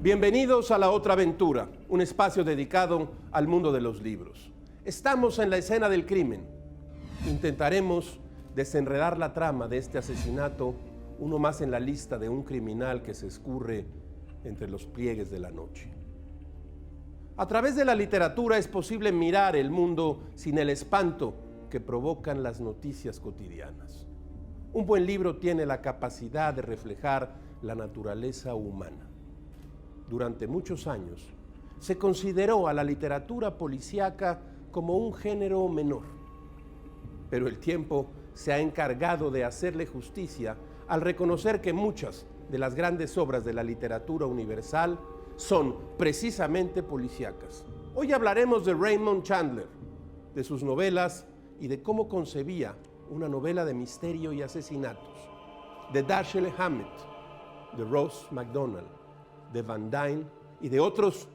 Bienvenidos a La Otra Aventura, un espacio dedicado al mundo de los libros. Estamos en la escena del crimen. Intentaremos desenredar la trama de este asesinato, uno más en la lista de un criminal que se escurre entre los pliegues de la noche. A través de la literatura es posible mirar el mundo sin el espanto que provocan las noticias cotidianas. Un buen libro tiene la capacidad de reflejar la naturaleza humana. Durante muchos años se consideró a la literatura policíaca como un género menor, pero el tiempo se ha encargado de hacerle justicia al reconocer que muchas de las grandes obras de la literatura universal son precisamente policíacas. Hoy hablaremos de Raymond Chandler, de sus novelas y de cómo concebía una novela de misterio y asesinatos, de Dashiell Hammett, de Rose McDonald, de Van Dyne y de otros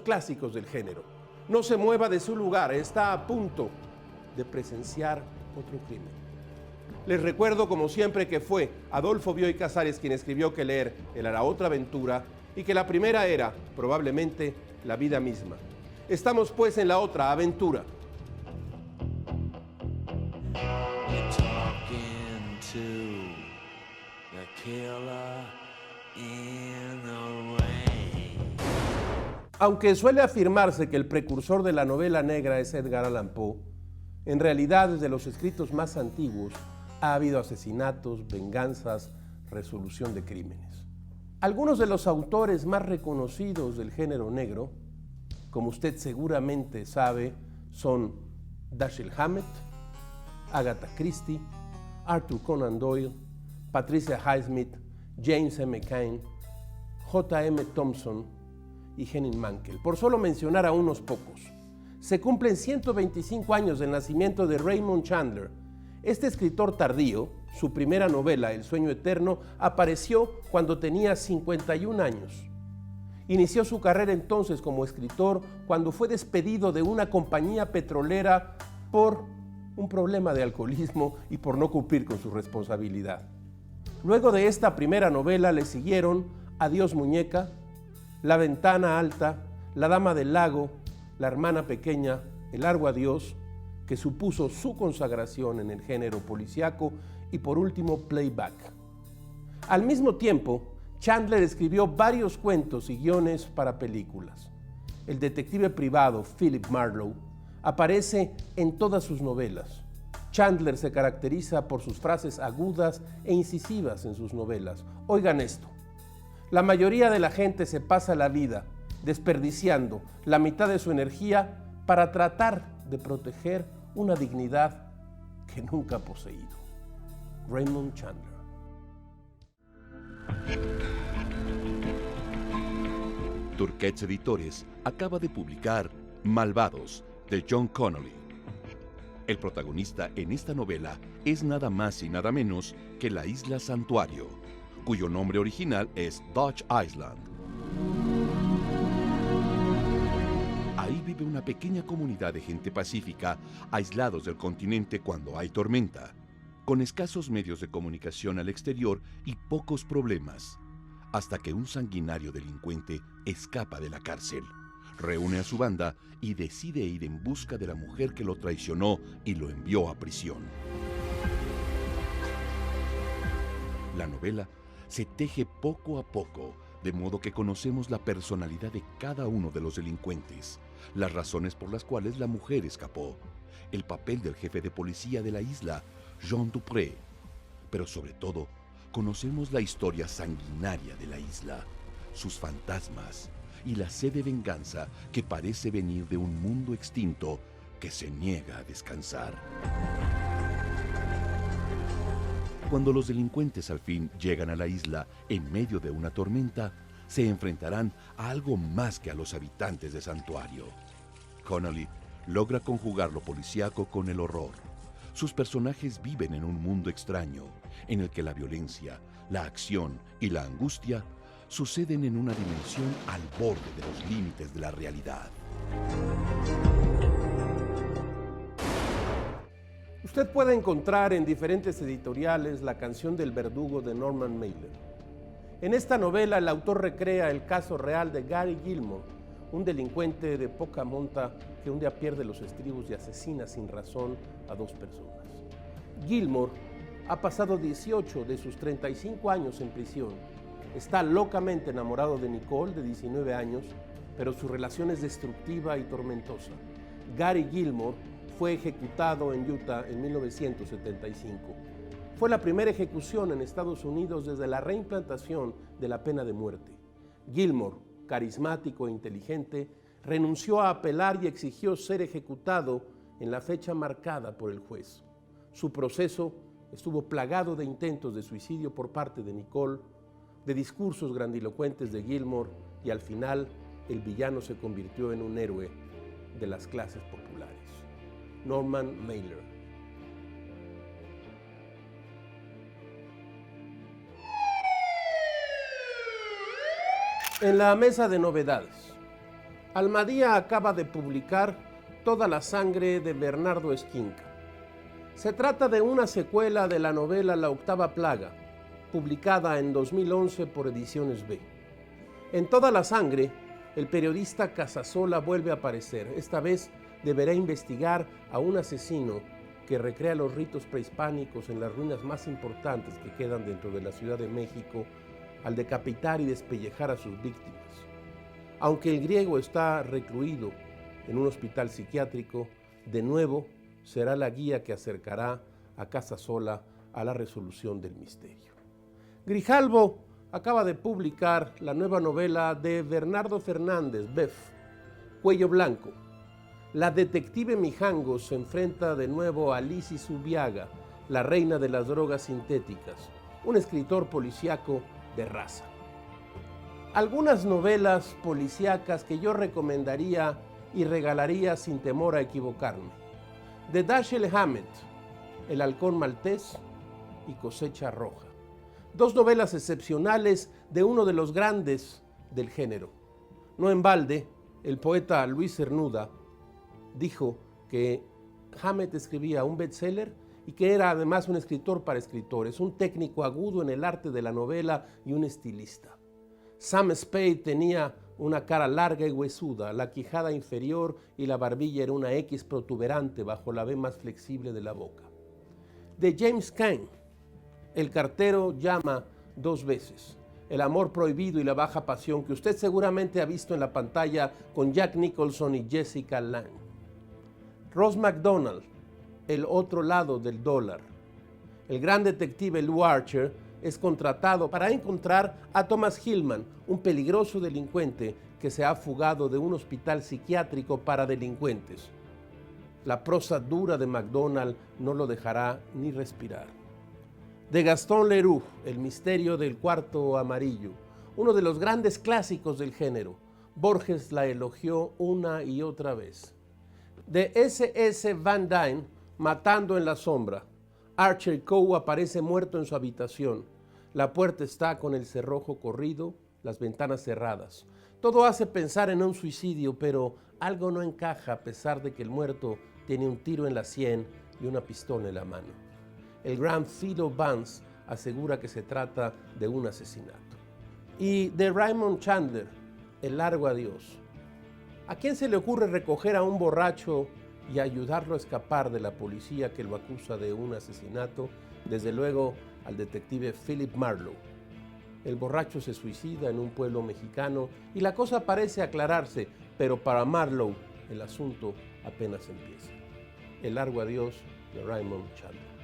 clásicos del género. No se mueva de su lugar, está a punto de presenciar otro crimen. Les recuerdo, como siempre, que fue Adolfo Bioy Casares quien escribió que leer era la otra aventura y que la primera era, probablemente, la vida misma. Estamos pues en la otra aventura. Aunque suele afirmarse que el precursor de la novela negra es Edgar Allan Poe, en realidad desde los escritos más antiguos ha habido asesinatos, venganzas, resolución de crímenes. Algunos de los autores más reconocidos del género negro, como usted seguramente sabe, son Dashiell Hammett, Agatha Christie, Arthur Conan Doyle, Patricia Highsmith, James M. Cain, J. M. Thompson y Henning Mankell, por solo mencionar a unos pocos. Se cumplen 125 años del nacimiento de Raymond Chandler. Este escritor tardío, su primera novela, El sueño eterno, apareció cuando tenía 51 años. Inició su carrera entonces como escritor cuando fue despedido de una compañía petrolera por un problema de alcoholismo y por no cumplir con su responsabilidad. Luego de esta primera novela le siguieron Adiós muñeca, La ventana alta, La dama del lago, La hermana pequeña, El largo adiós, que supuso su consagración en el género policíaco, y por último Playback. Al mismo tiempo, Chandler escribió varios cuentos y guiones para películas. El detective privado Philip Marlowe aparece en todas sus novelas. Chandler se caracteriza por sus frases agudas e incisivas en sus novelas. Oigan esto: la mayoría de la gente se pasa la vida desperdiciando la mitad de su energía para tratar de proteger una dignidad que nunca ha poseído. Raymond Chandler. Turquets Editores acaba de publicar Malvados, de John Connolly. El protagonista en esta novela es nada más y nada menos que la Isla Santuario, cuyo nombre original es Dutch Island. Ahí vive una pequeña comunidad de gente pacífica, aislados del continente cuando hay tormenta, con escasos medios de comunicación al exterior y pocos problemas, hasta que un sanguinario delincuente escapa de la cárcel, reúne a su banda y decide ir en busca de la mujer que lo traicionó y lo envió a prisión. La novela se teje poco a poco, de modo que conocemos la personalidad de cada uno de los delincuentes, las razones por las cuales la mujer escapó, el papel del jefe de policía de la isla, Jean Dupré, pero sobre todo, conocemos la historia sanguinaria de la isla, sus fantasmas y la sed de venganza que parece venir de un mundo extinto que se niega a descansar. Cuando los delincuentes al fin llegan a la isla en medio de una tormenta, se enfrentarán a algo más que a los habitantes de Santuario. Connolly logra conjugar lo policíaco con el horror. Sus personajes viven en un mundo extraño, en el que la violencia, la acción y la angustia suceden en una dimensión al borde de los límites de la realidad. Usted puede encontrar en diferentes editoriales La canción del verdugo de Norman Mailer. En esta novela el autor recrea el caso real de Gary Gilmore, un delincuente de poca monta que un día pierde los estribos y asesina sin razón a 2 personas. Gilmore ha pasado 18 de sus 35 años en prisión. Está locamente enamorado de Nicole, de 19 años, pero su relación es destructiva y tormentosa. Gary Gilmore fue ejecutado en Utah en 1975. Fue la primera ejecución en Estados Unidos desde la reimplantación de la pena de muerte. Gilmore, carismático e inteligente, renunció a apelar y exigió ser ejecutado en la fecha marcada por el juez. Su proceso estuvo plagado de intentos de suicidio por parte de Nicole, de discursos grandilocuentes de Gilmore y al final el villano se convirtió en un héroe de las clases populares. Norman Mailer. En la mesa de novedades, Almadía acaba de publicar Toda la sangre de Bernardo Esquinca. Se trata de una secuela de la novela La octava plaga, publicada en 2011 por Ediciones B. En Toda la sangre, el periodista Casasola vuelve a aparecer. Esta vez deberá investigar a un asesino que recrea los ritos prehispánicos en las ruinas más importantes que quedan dentro de la Ciudad de México al decapitar y despellejar a sus víctimas. Aunque el griego está recluido en un hospital psiquiátrico, de nuevo será la guía que acercará a Casasola a la resolución del misterio. Grijalvo acaba de publicar la nueva novela de Bernardo Fernández, Bef, Cuello Blanco. La detective Mijangos se enfrenta de nuevo a Lizzy Zubiaga, la reina de las drogas sintéticas, un escritor policíaco de raza. Algunas novelas policíacas que yo recomendaría y regalaría sin temor a equivocarme. De Dashiell Hammett, El halcón maltés y Cosecha roja. 2 novelas excepcionales de uno de los grandes del género. No en balde, el poeta Luis Cernuda dijo que Hammett escribía un bestseller y que era además un escritor para escritores, un técnico agudo en el arte de la novela y un estilista. Sam Spade tenía una cara larga y huesuda, la quijada inferior y la barbilla era una X protuberante bajo la V más flexible de la boca. De James Cain, El cartero llama 2 veces. El amor prohibido y la baja pasión que usted seguramente ha visto en la pantalla con Jack Nicholson y Jessica Lange. Ross MacDonald, El otro lado del dólar. El gran detective Lou Archer es contratado para encontrar a Thomas Hillman, un peligroso delincuente que se ha fugado de un hospital psiquiátrico para delincuentes. La prosa dura de MacDonald no lo dejará ni respirar. De Gaston Leroux, El misterio del cuarto amarillo, uno de los grandes clásicos del género. Borges la elogió una y otra vez. De S.S. Van Dyne, Matando en la sombra. Archer Coe aparece muerto en su habitación. La puerta está con el cerrojo corrido, las ventanas cerradas. Todo hace pensar en un suicidio, pero algo no encaja a pesar de que el muerto tiene un tiro en la sien y una pistola en la mano. El gran Philo Vance asegura que se trata de un asesinato. Y de Raymond Chandler, El largo adiós. ¿A quién se le ocurre recoger a un borracho y ayudarlo a escapar de la policía que lo acusa de un asesinato? Desde luego al detective Philip Marlowe. El borracho se suicida en un pueblo mexicano y la cosa parece aclararse, pero para Marlowe el asunto apenas empieza. El largo adiós de Raymond Chandler.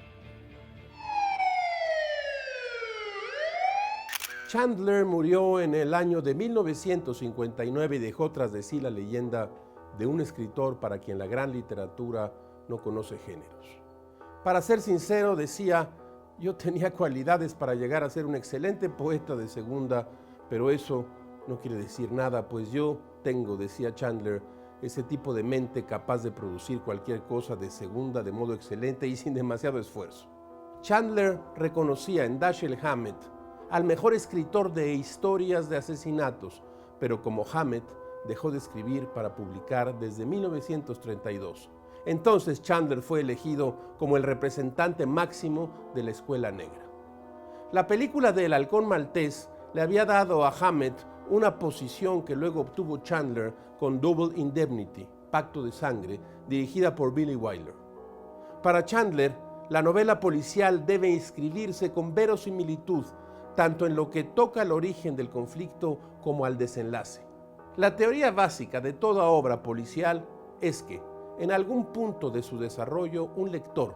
Chandler murió en el año de 1959 y dejó tras de sí la leyenda de un escritor para quien la gran literatura no conoce géneros. Para ser sincero, decía, yo tenía cualidades para llegar a ser un excelente poeta de segunda, pero eso no quiere decir nada, pues yo tengo, decía Chandler, ese tipo de mente capaz de producir cualquier cosa de segunda de modo excelente y sin demasiado esfuerzo. Chandler reconocía en Dashiell Hammett al mejor escritor de historias de asesinatos, pero como Hammett dejó de escribir para publicar desde 1932. Entonces Chandler fue elegido como el representante máximo de la escuela negra. La película de El halcón maltés le había dado a Hammett una posición que luego obtuvo Chandler con Double Indemnity, Pacto de Sangre, dirigida por Billy Wilder. Para Chandler, la novela policial debe inscribirse con verosimilitud, tanto en lo que toca al origen del conflicto como al desenlace. La teoría básica de toda obra policial es que, en algún punto de su desarrollo, un lector,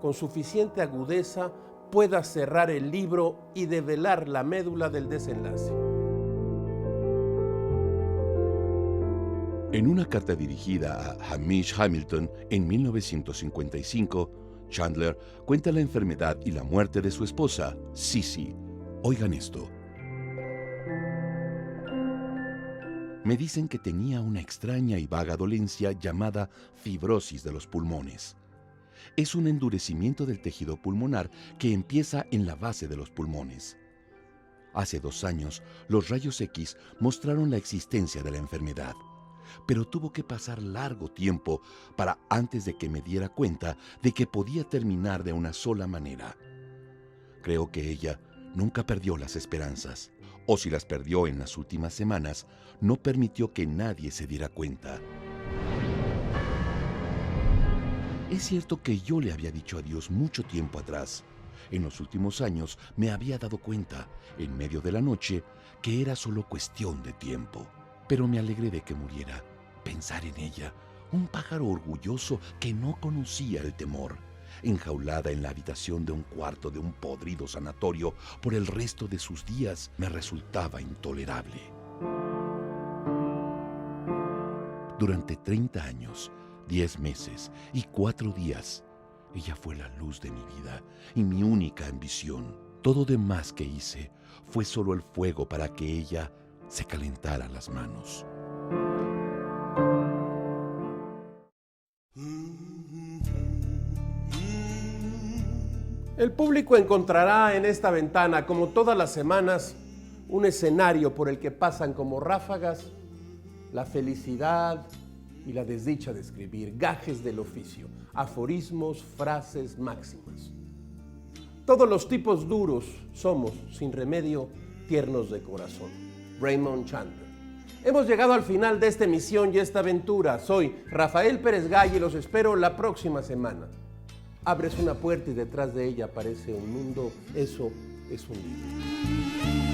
con suficiente agudeza, pueda cerrar el libro y develar la médula del desenlace. En una carta dirigida a Hamish Hamilton en 1955, Chandler cuenta la enfermedad y la muerte de su esposa, Cissy. Oigan esto. Me dicen que tenía una extraña y vaga dolencia llamada fibrosis de los pulmones. Es un endurecimiento del tejido pulmonar que empieza en la base de los pulmones. Hace 2 años, los rayos X mostraron la existencia de la enfermedad, pero tuvo que pasar largo tiempo para antes de que me diera cuenta de que podía terminar de una sola manera. Creo que ella nunca perdió las esperanzas, o si las perdió en las últimas semanas, no permitió que nadie se diera cuenta. Es cierto que yo le había dicho adiós mucho tiempo atrás. En los últimos años me había dado cuenta, en medio de la noche, que era solo cuestión de tiempo. Pero me alegré de que muriera. Pensar en ella, un pájaro orgulloso que no conocía el temor, enjaulada en la habitación de un cuarto de un podrido sanatorio por el resto de sus días, me resultaba intolerable. Durante 30 años, 10 meses y 4 días, ella fue la luz de mi vida y mi única ambición. Todo demás que hice fue solo el fuego para que ella se calentara las manos. El público encontrará en esta ventana, como todas las semanas, un escenario por el que pasan como ráfagas la felicidad y la desdicha de escribir, gajes del oficio, aforismos, frases, máximas. Todos los tipos duros somos, sin remedio, tiernos de corazón. Raymond Chandler. Hemos llegado al final de esta emisión y esta aventura. Soy Rafael Pérez Gay y los espero la próxima semana. Abres una puerta y detrás de ella aparece un mundo. Eso es un libro.